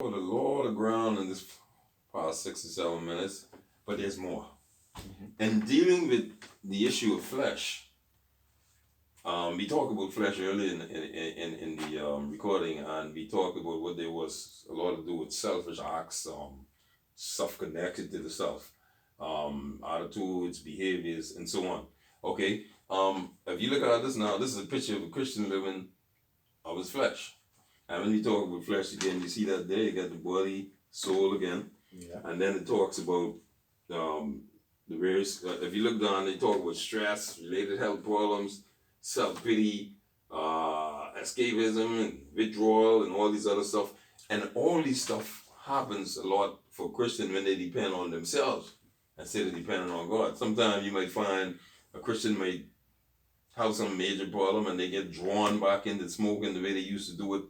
covered a lot of ground in this past 6 or 7 minutes, but there's more. And dealing with the issue of flesh, we talked about flesh earlier in the recording, and we talked about what there was a lot to do with selfish acts, stuff connected to the self, attitudes, behaviors, and so on. Okay, if you look at this now, this is a picture of a Christian living of his flesh. And when you talk about flesh again, you see that there, you got the body, soul again. Yeah. And then it talks about the various, if you look down, they talk about stress, related health problems, self-pity, escapism, and withdrawal, and all these other stuff. And all these stuff happens a lot for Christians when they depend on themselves instead of depending on God. Sometimes you might find a Christian might have some major problem and they get drawn back into smoking the way they used to do it,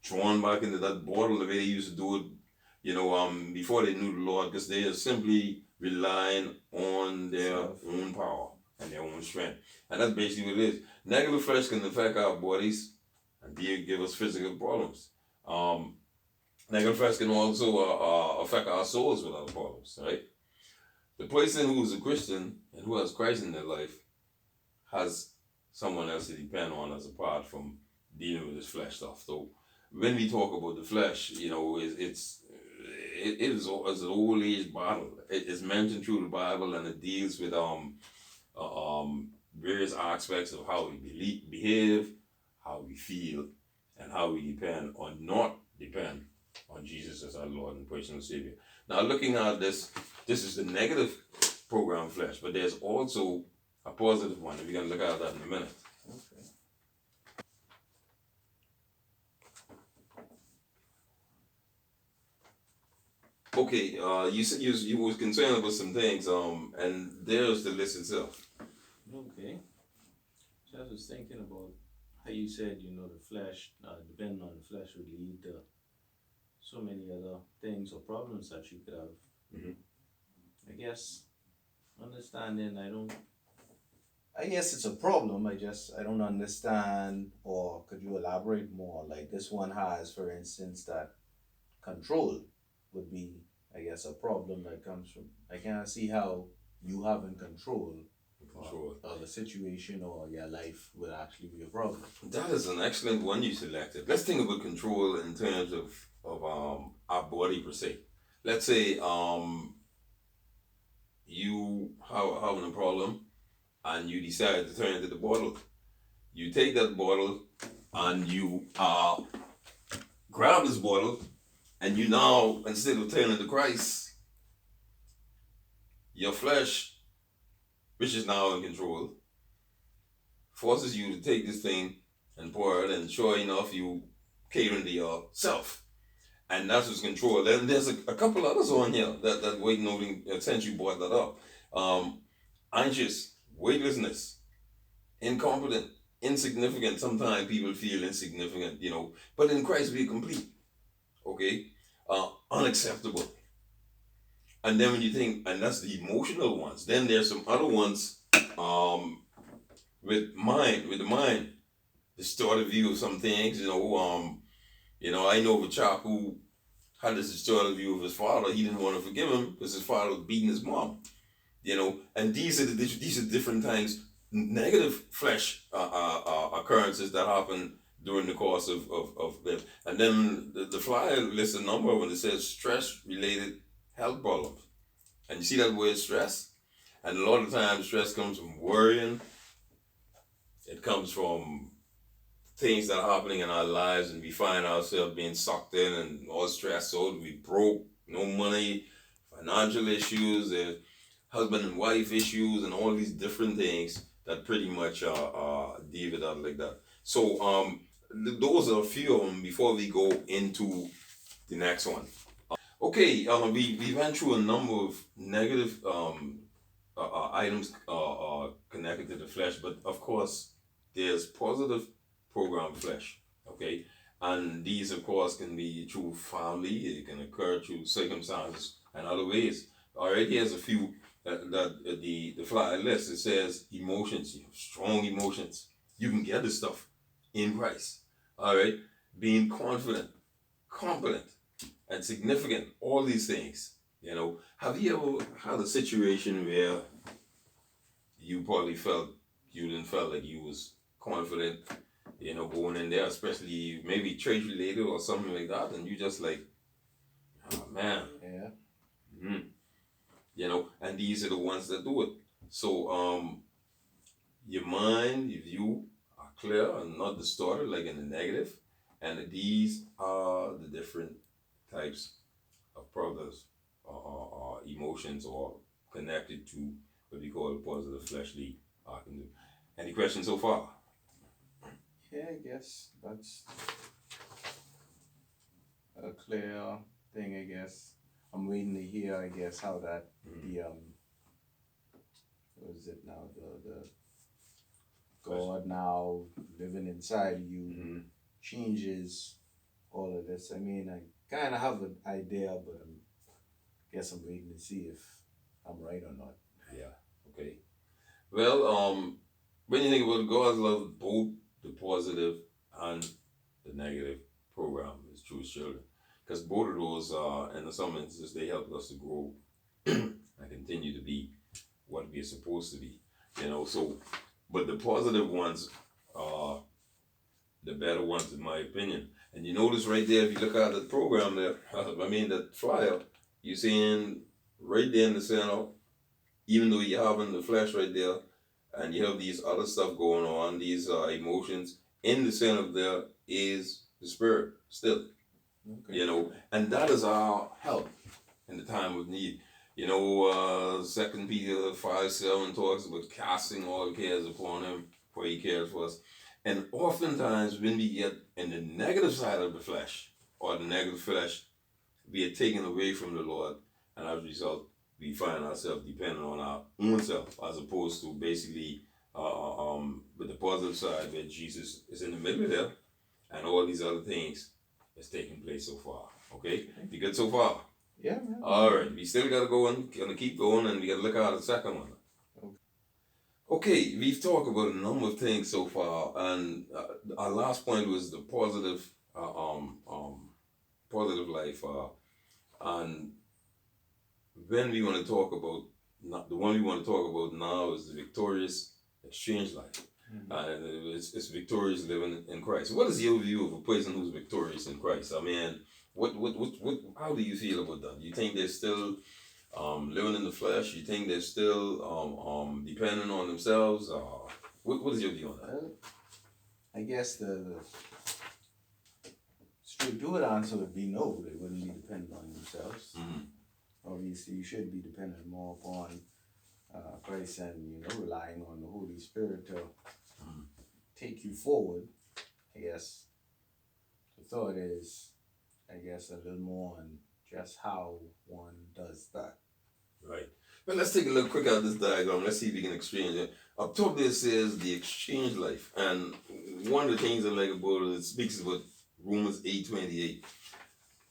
drawn back into that bottle the way they used to do it, before they knew the Lord, because they are simply relying on their own power and their own strength. And that's basically what it is. Negative flesh can affect our bodies and give us physical problems. Negative flesh can also affect our souls with other problems, right? The person who is a Christian and who has Christ in their life has someone else to depend on as apart from dealing with this flesh stuff. So when we talk about the flesh, it is an old age battle. It's mentioned through the Bible, and it deals with various aspects of how we behave, how we feel, and how we depend or not depend on Jesus as our Lord and personal Savior. Now, looking at this is the negative program flesh, but there's also a positive one, and we're going to look at that in a minute. Okay, you said you was concerned about some things, and there's the list itself. Okay. So I was thinking about how you said, the flesh, depending on the flesh, would lead to so many other things or problems that you could have. Mm-hmm. I guess understanding, I guess it's a problem. I don't understand, or could you elaborate more? Like this one has, for instance, that control would be, I guess, a problem that comes from, I can't see how you having control of the situation or your life would actually be a problem. That is an excellent one you selected. Let's think about control in terms of our body per se. Let's say you having a problem and you decide to turn to the bottle. You take that bottle and you grab this bottle, and you now, instead of turning to Christ, your flesh, which is now in control, forces you to take this thing and pour it, and sure enough, you catering to yourself. And that's what's control. Then there's a couple others on here that wait noting since you brought that up. Anxious, weightlessness, incompetent, insignificant. Sometimes people feel insignificant, but in Christ we're complete. Okay? Unacceptable. And then when you think, and that's the emotional ones, then there's some other ones with the mind, distorted view of some things, I know of a chap who had this distorted view of his father. He didn't want to forgive him because his father was beating his mom, and these are different times, negative flesh occurrences that happen during the course of them. And then the flyer lists a number of them. It says stress-related health problems. And you see that word stress? And a lot of times stress comes from worrying. It comes from things that are happening in our lives, and we find ourselves being sucked in and all stressed. So we broke, no money, financial issues, husband and wife issues, and all these different things that pretty much deal with that like that. So those are a few of them before we go into the next one. Okay, we went through a number of negative items connected to the flesh, but of course there's positive program flesh. Okay, and these of course can be through family. It can occur through circumstances and other ways. All right, here's a few that the flyer list. It says emotions, strong emotions. You can get this stuff in Christ. All right, being confident, competent, and significant. All these things. Have you ever had a situation where you probably felt you didn't felt like you was confident, going in there, especially maybe trade related or something like that, and you just like, oh man, Yeah. mm, and these are the ones that do it. So your mind, your view are clear and not distorted like in the negative, and these are the different types of problems or emotions or connected to what we call positive fleshly argument. Any questions so far? Yeah, I guess that's a clear thing, I guess. I'm waiting to hear, I guess, how that the what is it now? The God now living inside of you Mm-hmm. changes all of this. I mean, I kind of have an idea, but guess I'm waiting to see if I'm right or not. Yeah. Okay. Well, when you think about it, God loves both the positive and the negative program as true children, because both of those, in some instances, they help us to grow and continue to be what we're supposed to be. So, but the positive ones are the better ones, in my opinion. And you notice right there, if you look at the program there, I mean, that flyer, you're seeing right there in the center, even though you're having the flesh right there, and you have these other stuff going on, these emotions, in the center there is the spirit still, Okay. and that is our help in the time of need. 2 Peter 5:7 talks about casting all cares upon him, for he cares for us. And oftentimes when we get in the negative side of the flesh, or the negative flesh, we are taken away from the Lord, and as a result, we find ourselves dependent on our own self, as opposed to basically with the positive side where Jesus is in the middle there, and all these other things is taking place so far. Okay, you good so far? Yeah, man. All right, we still gotta go and gonna keep going, and we gotta look out at the second one. Okay, we've talked about a number of things so far, and our last point was the positive life, and when we want to talk about the one we want to talk about now is the victorious exchange life. And it's victorious living in Christ. What is your view of a person who's victorious in Christ? I mean, what how do you feel about that? You think they're still living in the flesh? You think they're still dependent on themselves? What is your view on that? Well, I guess the straightforward answer would be no. They wouldn't be dependent on themselves. Mm-hmm. Obviously, you should be dependent more upon Christ and relying on the Holy Spirit to take you forward. I guess the thought is, I guess, a little more on just how one does that. Right. But let's take a look quick at this diagram. Let's see if we can exchange it. Up top there says the exchange life. And one of the things I like about it speaks about Romans 8:28.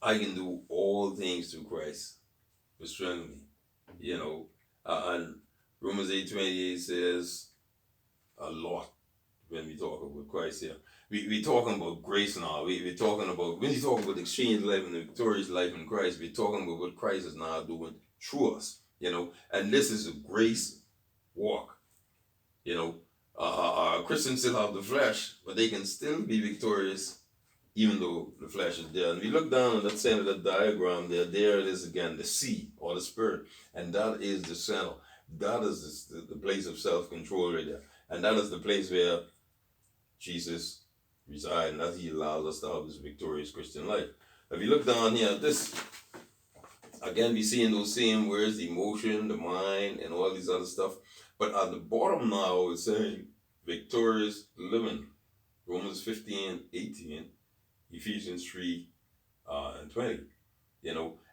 I can do all things through Christ who strengthens me. And Romans 8:28 says a lot when we talk about Christ here. We're talking about grace now. We're talking about, when you talk about exchange life and the victorious life in Christ, we're talking about what Christ is now doing through us, and this is a grace walk. Christians still have the flesh, but they can still be victorious even though the flesh is there. And we look down at that center of the diagram there it is again, the sea or the spirit, and that is the center. That is the place of self-control right there. And that is the place where Jesus resides, and that he allows us to have this victorious Christian life. If you look down here at this, again, we seeing those same words, the emotion, the mind, and all these other stuff. But at the bottom now, it's saying victorious living. Romans 15:18, Ephesians 3:20.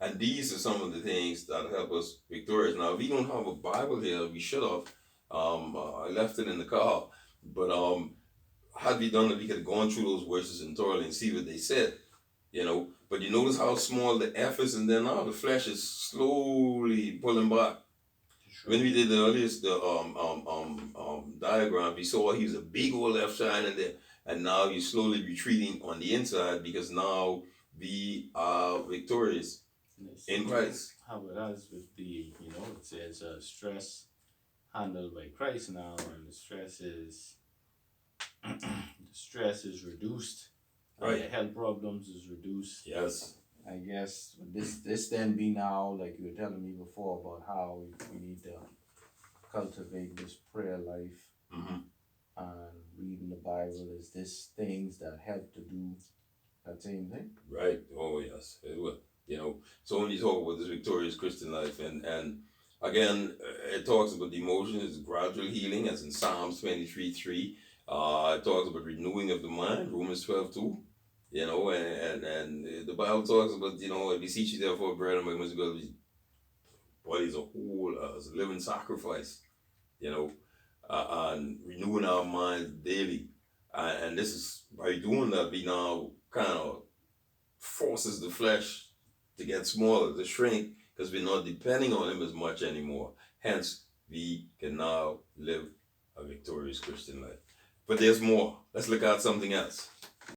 And these are some of the things that help us victorious. Now, if we don't have a Bible here, we should have. I left it in the car, but had we done it, we could have gone through those verses in thoroughly and see what they said. But you notice how small the F is, and then now the flesh is slowly pulling back. Sure. When we did the earliest diagram, we saw he was a big old F shining there, and now he's slowly retreating on the inside because now we are victorious Let's in see Christ. how it has with the, it says stress handled by Christ now, and the stress is reduced, Right. the health problems is reduced. Yes. I guess this then be now, like you were telling me before about how we need to cultivate this prayer life Mm-hmm. and reading the Bible. Is this things that help to do that same thing? Right. Oh yes, it will. So when you talk about this victorious Christian life, and again, it talks about the emotions, gradual healing, as in Psalms 23:3. It talks about renewing of the mind, Romans 12:2. And the Bible talks about, I beseech you therefore, brethren, by mercy of God, body as a whole, as a living sacrifice, you know, and renewing our minds daily. And this is by doing that, we now kind of forces the flesh to get smaller, to shrink, because we're not depending on him as much anymore. Hence, we can now live a victorious Christian life. But there's more. Let's look at something else.